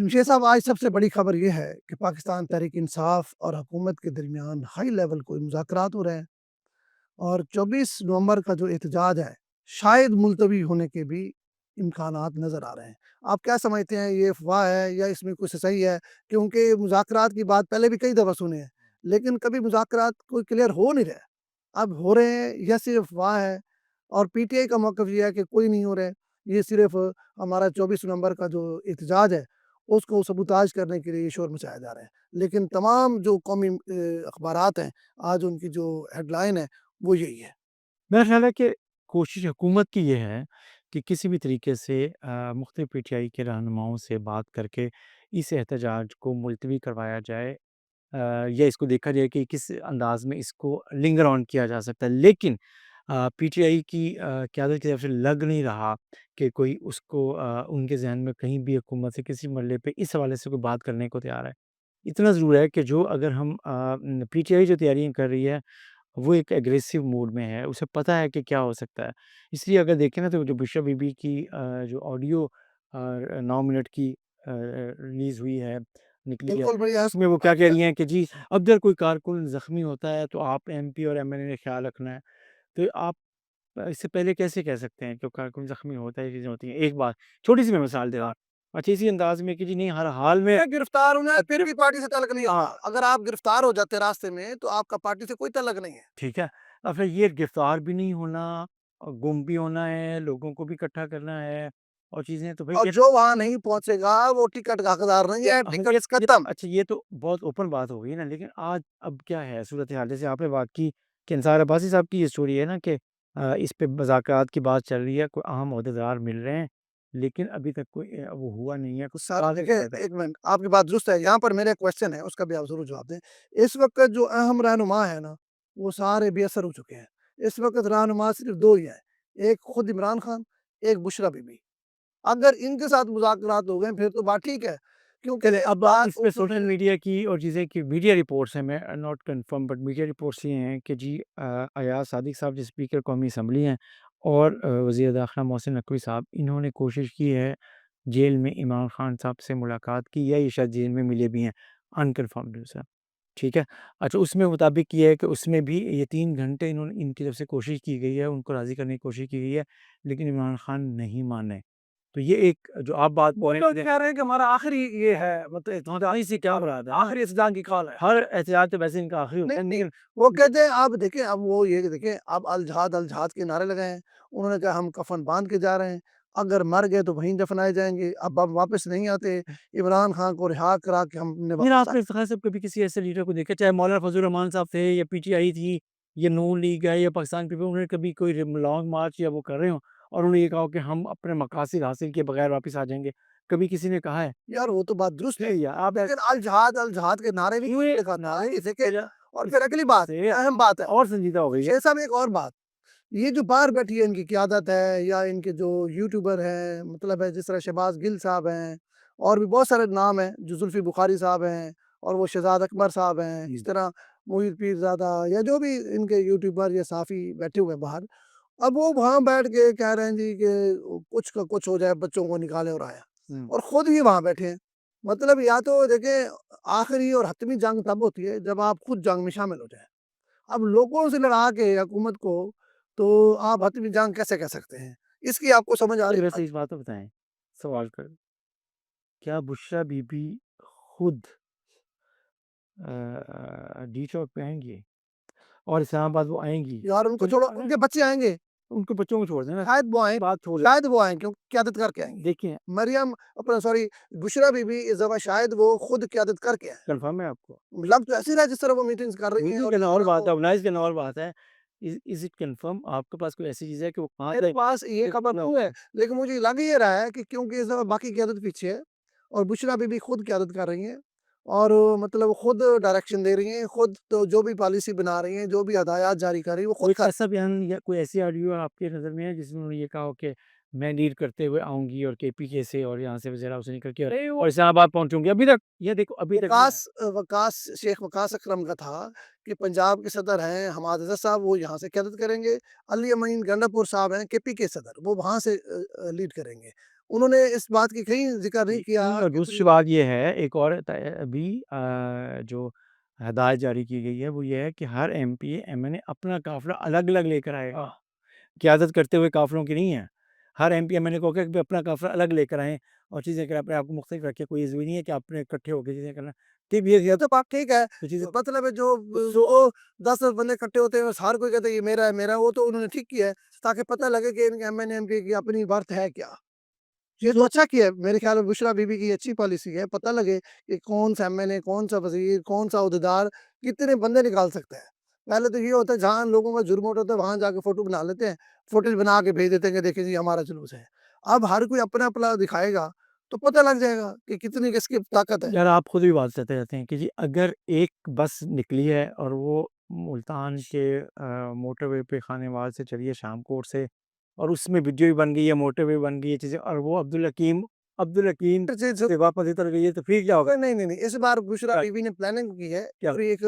जमशेद साहब, आज सबसे बड़ी खबर ये है कि पाकिस्तान तहरीक इंसाफ और हुकूमत के दरमियान हाई लेवल कोई मुज़ाकरात हो रहे हैं और 24 नवंबर का जो एहतजाज है, शायद मुलतवी होने के भी इम्कानात नज़र आ रहे हैं। आप क्या समझते हैं, ये अफ़वाह है या इसमें कुछ सही है? क्योंकि मुज़ाकरात की बात पहले भी कई दफ़ा सुने हैं, लेकिन कभी मुज़ाकरात कोई क्लियर हो नहीं रहा। अब हो रहे हैं या सिर्फ़ अफ़वाह है? और पीटीआई का मौक़िफ़ ये है कि कोई नहीं हो रहे, ये सिर्फ़ हमारा 24 नवंबर का जो एहतजाज है, उसको सबूताज करने के लिए ये शोर मचाया जा रहा है। लेकिन तमाम जो कौमी अख़बारात हैं, आज उनकी जो हेडलाइन है, वो यही है। मेरा ख़्याल है कि कोशिश हुकूमत की ये है कि किसी भी तरीके से मुख्तलिफ़ पीटीआई के रहनुमाओं से बात करके इस एहतजाज को मुलतवी करवाया जाए, या इसको देखा जाए कि किस अंदाज़ में इसको लिंगर ऑन किया जा सकता है। लेकिन पीटीआई की क़यादत की तरफ से लग नहीं रहा कि कोई उसको उनके ज़हन में कहीं भी हुकूमत से किसी मसले पे इस हवाले से कोई बात करने को तैयार है। इतना ज़रूर है कि जो अगर हम पीटीआई जो तैयारियाँ कर रही है, वो एक एग्रेसिव मूड में है, उसे पता है कि क्या हो सकता है। इसलिए अगर देखें ना तो जो बुशरा बीबी की जो ऑडियो 9 मिनट की रिलीज़ हुई है, निकली है, बिल्कुल भैया। उसमें वो क्या कह रही हैं कि जी, अगर कोई कारकुन ज़ख्मी होता है तो आप एमपी और एमएलए ने ख़्याल रखना है। तो आप इससे पहले कैसे कह सकते हैं कि कारकुन ज़ख्मी होता है, ये चीज़ें होती हैं। एक बात छोटी-सी मैं मिसाल दे रहा हूँ। अच्छा, इसी अंदाज़ में कि जी नहीं, हर हाल में गिरफ्तार होना है, फिर भी पार्टी से तल्लक नहीं होता। अगर आप गिरफ्तार हो जाते रास्ते में, तो आपका पार्टी से कोई तल्लक नहीं है। ठीक है। अब फिर ये गिरफ़्तार भी नहीं होना और गुम भी होना है, लोगों को भी इकट्ठा करना है और चीज़ें, तो भाई और ये जो वहाँ नहीं पहुँचेगा, वो टिकट का हकदार नहीं है, टिकट ये खत्म। अच्छा, ये तो बहुत ओपन बात हो गई ना, लेकिन आज अब क्या है सूरत-ए-हाल, जैसे आपने बात की कि निसार अब्बासी साहब की ये स्टोरी है ना कि इस पे मुज़ाकरात की बात चल रही है, कोई अहम ओहदेदार मिल रहे हैं, लेकिन अभी तक कोई वो हुआ नहीं है, कुछ सर बात देखिए, नहीं है। 1 मिनट, आपकी बात दुरुस्त है। यहाँ पर मेरा एक क्वेश्चन है, उसका भी आप ज़रूर जवाब दें। इस वक़्त जो अहम रहनुमा है ना, वो सारे बेअसर हो चुके हैं। इस वक़्त रहनुमा सिर्फ़ 2 ही हैं, एक खुद इमरान खान, एक बुशरा बीबी। अगर इनके साथ मुज़ाकरात हो गए, फिर तो बात ठीक है, क्योंकि चलिए, अब बात इस पे सोशल मीडिया की और चीज़ें की मीडिया रिपोर्ट्स हैं, मैं not confirm, but media reports ये हैं कि जी अयाज सादिक साहब जो स्पीकर कौमी असम्बली हैं और वज़ीर दाखिला मोहसिन नकवी साहब, इन्होंने कोशिश की है जेल में इमरान खान साहब से मुलाकात की, या ये शायद जेल में मिले भी हैं, अनकन्फर्म्ड न्यूज़ है, ठीक है। अच्छा, उसमें मुताबिक ये है कि उसमें भी ये 3 घंटे इन्होंने इनकी तरफ से कोशिश की गई है, उनको राज़ी करने की कोशिश की गई है, लेकिन इमरान खान नहीं माने। तो ये एक जो आप बात बोल लोग रहे हैं, कह रहे हैं कि हमारा आखिरी ये है, मतलब एहतजाज से क्या मुराद है? आखिरी एहतजाज की कॉल है। हर एहतजाज तो वैसे इनका आखिरी होता नहीं, है, नहीं, लेकिन वो कहते हैं, आप देखें, अब वो ये देखें, अब अल जिहाद के नारे लगाए हैं। उन्होंने कहा हम कफ़न बाँध के जा रहे हैं, अगर मर गए तो वहीं दफनाए जाएँगे, अब हम वापस नहीं आते, इमरान खान को रिहा करा के हमने फिर वापस आपने इफ्तिखार साहब कभी किसी ऐसे लीडर को देखा, चाहे मौलाना फजल रहमान साहब थे या पीटीआई थी या नून लीग है या पाकिस्तान पीपल, उन्होंने कभी कोई लॉन्ग मार्च या वो कर रहे हो और उन्होंने ये कहा हो कि हम अपने मकासद हासिल किए बगैर वापस आ जाएँगे? कभी किसी ने कहा है? यार, वो तो बात दुरुस्त है, नहीं यार, आप लेकिन अल जिहाद के नारे भी हुए देखा था, नारे इसे के। और फिर अगली बात, से अहम बात है, और संजीदा हो गई है। शेर साहब, एक और बात, ये जो बाहर बैठी है इनकी क़यादत है या इनके जो यूट्यूबर हैं, मतलब है जिस तरह शहबाज़ गिल साहब हैं, और भी बहुत सारे नाम हैं, जो जुल्फ़ी बुखारी साहब हैं और वो शहज़ाद अकबर साहब हैं, इस तरह मोहित पीरज़ादा या जो भी इनके यूट्यूबर या सहाफ़ी बैठे हुए हैं बाहर। अब वो वहाँ बैठ के कह रहे हैं जी कि कुछ का कुछ हो जाए, बच्चों को निकाले और आया, हुँ। और खुद ही वहाँ बैठे हैं। मतलब या तो देखिए, आखिरी और हतमी जंग तब होती है जब आप खुद जंग में शामिल हो जाएँ। अब लोगों से लड़ा के हुकूमत को, तो आप हतमी जंग कैसे कह सकते हैं? इसकी आपको समझ आ रही नहीं, है? वैसे इस बात को बताएँ, सवाल कर, क्या बुशरा बीबी खुद डी चौक पे आएँगी और इस्लामाबाद वो आएँगी? यार, उनको तो छोड़ो, उनके बच्चे आएँगे, उनके बच्चों को छोड़ देना, शायद वो आएँ, बात छोड़ शायद वो आएँ, क्योंकि क़यादत करके आएँगी। देखिए, मरियम, अपना सॉरी, बुशरा बीबी इस दफ़ा शायद वो खुद क़यादत करके आएँ। कन्फर्म है आपको? लग तो ऐसे ही रहा है जिस तरह वो मीटिंग्स कर रही हैं मीटिंग और जिस करना और तरह बात वो। है, ऑर्गेनाइज़ करना और बात है। Is it confirm? आपके पास कोई ऐसी चीज़ है कि वो कहाँ मेरे से पास ये खबर नो, नहीं है, लेकिन मुझे लग ये रहा है कि क्योंकि इस दफ़ा बाकी क़यादत पीछे है और बुशरा बीबी खुद क़यादत कर रही हैं और मतलब खुद डायरेक्शन दे रही हैं, खुद तो जो भी पॉलिसी बना रही हैं, जो भी हदायत जारी कर रही हैं, वो खुद कोई कर। ऐसा बयान या कोई ऐसी ऑडियो आपके नज़र में है जिसमें उन्होंने ये कहा हो कि मैं लीड करते हुए आऊँगी और केपीके से और यहाँ से वज़ीर हाउस से निकल के नहीं, वो और इस्लामाबाद पहुँचूँगी? अभी तक ये देखो, अभी तक ना शेख वकास अकरम का था कि पंजाब के सदर हैं हमाद अज़हर साहब, वो यहाँ से क़यादत करेंगे। अली अमीन गंडापुर साहब हैं केपी के सदर, वो वहाँ से लीड करेंगे। उन्होंने इस बात की कहीं ज़िक्र नहीं किया और दूसरी बात ये है, एक और अभी जो हदायत जारी की गई है, वो ये है कि हर एमपी, एमएनए अपना काफ़िला अलग-अलग लेकर आएगा। क़यादत करते हुए काफ़िलों की नहीं है। हर एमपी, एमएनए को कहा कि अपना काफ़िला अलग लेकर आएँ और चीज़ें करें, अपने आप को मुख्तलिफ रखें। कोई ज़रूरी नहीं है कि आपने इकट्ठे होके चीज़ें करना। ठीक ये तो बात ठीक है। तो चीज़ें मतलब है जो वो 10-10 बंदे इकट्ठे होते हैं, हर कोई कहता है ये मेरा है, वो तो उन्होंने ठीक किया है, ताकि पता लगे कि इनके एमएनए, एमपी की अपनी वर्थ है क्या। ये तो अच्छा किया है, मेरे ख्याल में बुशरा बीबी की अच्छी पॉलिसी है, पता लगे कि कौन-सा एमएनए, कौन-सा वज़ीर, कौन-सा ओहदेदार कितने बंदे निकाल सकता है। पहले तो ये होता है जहाँ लोगों का जुर्म होता है वहाँ जाके फ़ोटो बना लेते हैं, फुटेज बना के भेज देते हैं कि देखिए जी हमारा जुलूस है। अब हर कोई अपना-अपना दिखाएगा, तो पता लग जाएगा कि कितनी किसकी ताकत है। यार आप खुद भी बात करते रहते हैं कि जी अगर एक बस निकली है और वो मुल्तान के मोटरवे पे खानेवाल से चली है शामकोट से और उसमें वीडियो भी बन गई है, मोटरवे बन गई है चीज़ें और वो अब्दुल हकीम जी, जी। से वापस इधर गई है तो फिर क्या होगा? नहीं, इस बार बुशरा क्या बीबी ने प्लानिंग की है, क्या पूरी एक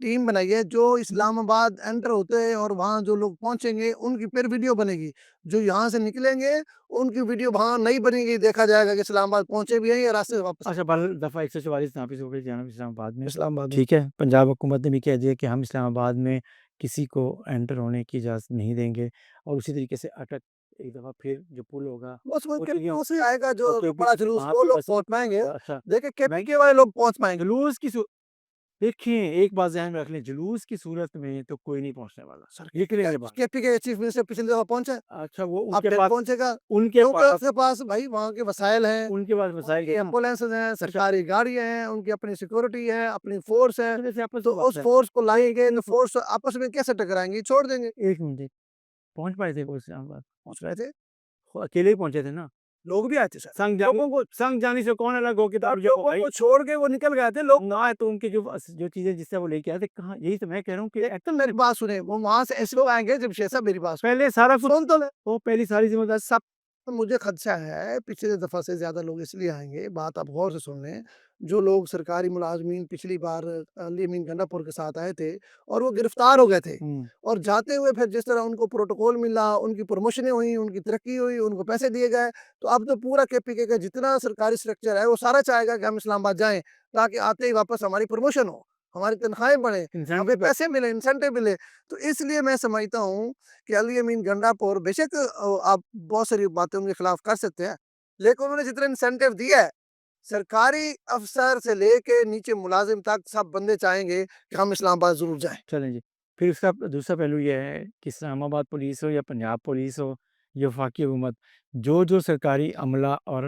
टीम बनाई है जो इस्लामाबाद एंटर होते हैं और वहाँ जो लोग पहुँचेंगे उनकी फिर वीडियो बनेगी। जो यहाँ से निकलेंगे उनकी वीडियो वहाँ नहीं बनेगी, देखा जाएगा कि इस्लामाबाद पहुँचे भी हैं या रास्ते से वापस अच्छा बल दफ़ा 144 नाफिज़ हो गई जनाब इस्लामाबाद में। इस्लामाबाद में। ठीक है, पंजाब हुकूमत ने भी कह दिया कि हम इस्लामाबाद में किसी को एंटर होने की इजाज़त नहीं देंगे और उसी तरीके से अटक एक दफ़ा फिर जो पुल होगा, बस वो वो केपी चीज़ें से आएगा जो और बड़ा जुलूस वहाँ वो पे लोग बस पहुँच पाएँगे। अच्छा, देखिए मैं केपी के वाले लोग पहुँच पाएँगे। जुलूस की सू देखिए, एक बात ज़हन में रख लें, जुलूस की सूरत में तो कोई नहीं पहुँचने वाला। सर ये क्लियर है बात। केपी के चीफ मिनिस्टर पिछली दफ़ा पहुँचा, अच्छा वो अब फिर पहुँचेगा। उनके क्योंकि पास उसके पास भाई वहाँ के वसाइल हैं, उनके पास वसाइल उनकी के एम्बुलेंसेज़ हैं, अच्छा, सरकारी गाड़ियाँ हैं, उनकी अपनी सिक्योरिटी है, अपनी फ़ोर्स है। जैसे आपस तो में बात उस है। फ़ोर्स को लाएँगे तो फ़ोर्स आपस में कैसे टकराएँगी? छोड़ देंगे। 1 मिनट पहुँच पाए थे वो इस्लामाबाद? पहुँच रहे थे, वो अकेले ही पहुँचे थे ना? लोग भी आए थे सर। संग जाने से कौन अलग हो के सब तब जाओ लोगों भाई? को छोड़ के वो निकल गए थे लोग। ना है तो उनकी जो चीज़ें जिससे वो लेके आए थे कहाँ यही तो मैं कह रहा हूँ कि एकदम मेरी बात सुने, वो वहाँ से ऐसे लोग आएँगे जब शेर साहब मेरी बात सुने। पहले सारा कुछ सुन तो ले। वो पहली सारी ज़िम्मेदारी सब मुझे खदशा है, पिछली दफ़ा से ज़्यादा लोग इसलिए आएँगे, बात आप गौर से सुन लें, जो लोग सरकारी मुलाज़मीन पिछली बार अली अमीन गंडापुर के साथ आए थे और वो गिरफ्तार हो गए थे हुँ, और जाते हुए फिर जिस तरह उनको प्रोटोकॉल मिला, उनकी प्रमोशनें हुई, उनकी तरक्की हुई, उनको पैसे दिए गए, तो अब तो पूरा केपीके का जितना सरकारी स्ट्रक्चर है, वो सारा चाहेगा कि हम इस्लामाबाद जाएँ, ताकि आते ही वापस हमारी प्रमोशन हो, हमारी तनख्वाहें बढ़ें, हमें इंसेंटिव पैसे मिलें, इंसेंटिव मिले। तो इसलिए मैं समझता हूँ कि अली अमीन गंडापुर बेशक आप बहुत सारी बातें उनके खिलाफ कर सकते हैं, लेकिन उन्होंने जितना इंसेंटिव दिया है, सरकारी अफ़सर से लेके नीचे मुलाज़िम तक सब बंदे चाहेंगे कि हम इस्लामाबाद ज़रूर जाएँ। चलें जी। फिर उसका दूसरा पहलू ये है कि इस्लामाबाद पुलिस हो या पंजाब पुलिस हो या वफाकी हुकूमत, जो सरकारी अमला और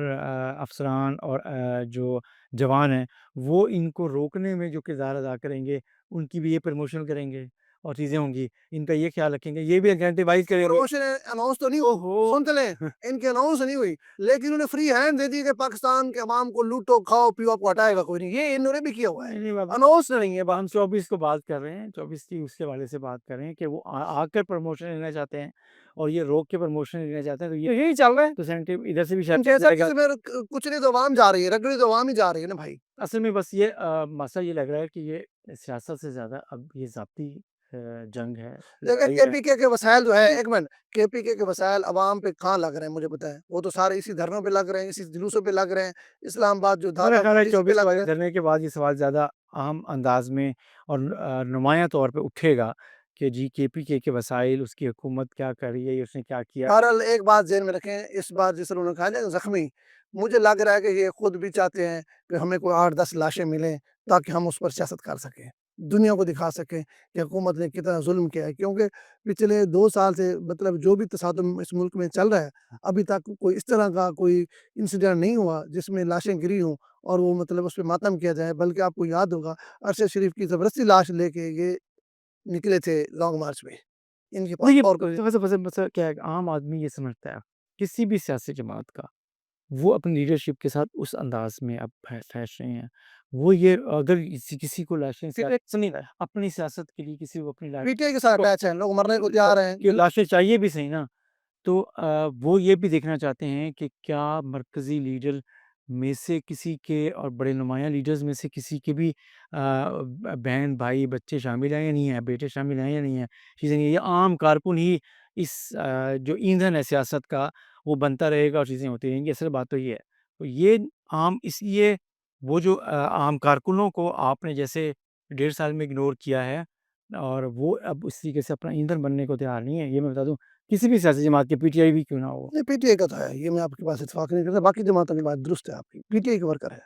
अफ़सरान और जो जवान हैं, वो इनको रोकने में जो किरदार अदा करेंगे, उनकी भी ये प्रमोशन करेंगे और चीज़ें होंगी। इनका ये ख़्याल रखेंगे, ये भी इंसेंटिवाइज़ करेंगे। प्रमोशन अनाउंस तो नहीं ओहो! सुन तो लें, इनकी अनाउंस नहीं हुई, लेकिन उन्हें फ्री हैंड दे दी कि पाकिस्तान के अवाम को लूटो, खाओ, पियो, आपको हटाएगा कोई नहीं। ये इन्होंने भी किया हुआ है। नहीं, नहीं बाबा अनाउंस नहीं है अब हम 24 को बात कर रहे हैं, 24 की उसके हवाले से बात कर रहे हैं कि वो आकर प्रमोशन लेना चाहते हैं और ये रोक के प्रमोशन लेना चाहते हैं, तो तो ये यही चल रहा है। तो इंसेंटिव इधर से भी शायद जैसा जाएगा। फिर कुछ नहीं तो अवाम जा रही है, रगड़ी तो अवाम ही जा रही है ना भाई। असल में बस ये मसला ये लग रहा है कि ये सियासत से ज़्यादा अब ये ज़ाती जंग है, देखिए लड़ाई है। केपीके के वसाइल जो है, एक मिनट, केपीके के वसाइल अवाम पे कहाँ लग रहे हैं मुझे बताएँ? वो तो सारे इसी धरनों पे लग रहे हैं, इसी जुलूसों पे लग रहे हैं, इस्लामाबाद जो मेरा धारा ख़्याल है इसी पे 24 लग वाले रहे हैं। धरने के बाद ये सवाल ज़्यादा आम अंदाज़ में और नुमायाँ तौर पे उठेगा कि जी केपीके के वसाइल, उसकी हुकूमत क्या कर रही है, ये उसने क्या किया? बहरहाल एक बात ज़हन में रखें, इस बार जिस तरह उन्होंने कहा ना ज़ख्मी, मुझे लग रहा है कि ये खुद भी चाहते हैं कि हमें कोई 8-10 लाशें मिलें, ताकि हम उस पर सियासत कर सकें। दुनिया को दिखा सकें कि हुकूमत ने कितना ज़ुल्म किया है, क्योंकि पिछले 2 साल से मतलब जो भी तसादुम इस मुल्क में चल रहा है, अभी तक कोई इस तरह का कोई इंसिडेंट नहीं हुआ जिसमें लाशें गिरी हों और वो मतलब उस पे मातम किया जाए। बल्कि आपको याद होगा अरशद शरीफ की ज़बरदस्ती लाश लेके ये निकले थे लॉन्ग मार्च में। इनके पास देखिए और कोई मसला क्या है, आम आदमी ये समझता है, किसी भी सियासी जमात का वो अपनी लीडरशिप के साथ उस अंदाज़ में अब फैस रहे हैं। वो ये अगर किसी को लाशें सुनिए अपनी सियासत के लिए किसी को अपनी पीटीआई के साथ को अटैच हैं, लोग मरने को तैयार हैं। कि लाशें चाहिए भी सही ना, तो वो ये भी देखना चाहते हैं कि क्या मरकज़ी लीडर में से किसी के और बड़े नुमायाँ लीडर्स में से किसी के भी बहन, भाई, बच्चे शामिल हैं या नहीं हैं, बेटे शामिल हैं या नहीं हैं, चीज़ें नहीं है, ये आम कारकुन ही इस जो ईंधन है सियासत का वो बनता रहेगा और चीज़ें होती रहेंगी, असल बात तो ये है। तो ये आम इसलिए वो जो आम कारकुनों को आपने जैसे 1.5 साल में इग्नोर किया है और वो अब इस तरीके से अपना ईंधन बनने को तैयार नहीं है, ये मैं बता दूँ किसी भी सियासी जमात के पीटीआई भी क्यों ना हो। नहीं, पीटीआई का तो है, ये मैं आपकी बात से इत्तेफ़ाक नहीं करता, बाकी जमातों की बात दुरुस्त है आपकी, पीटीआई के वर्कर है।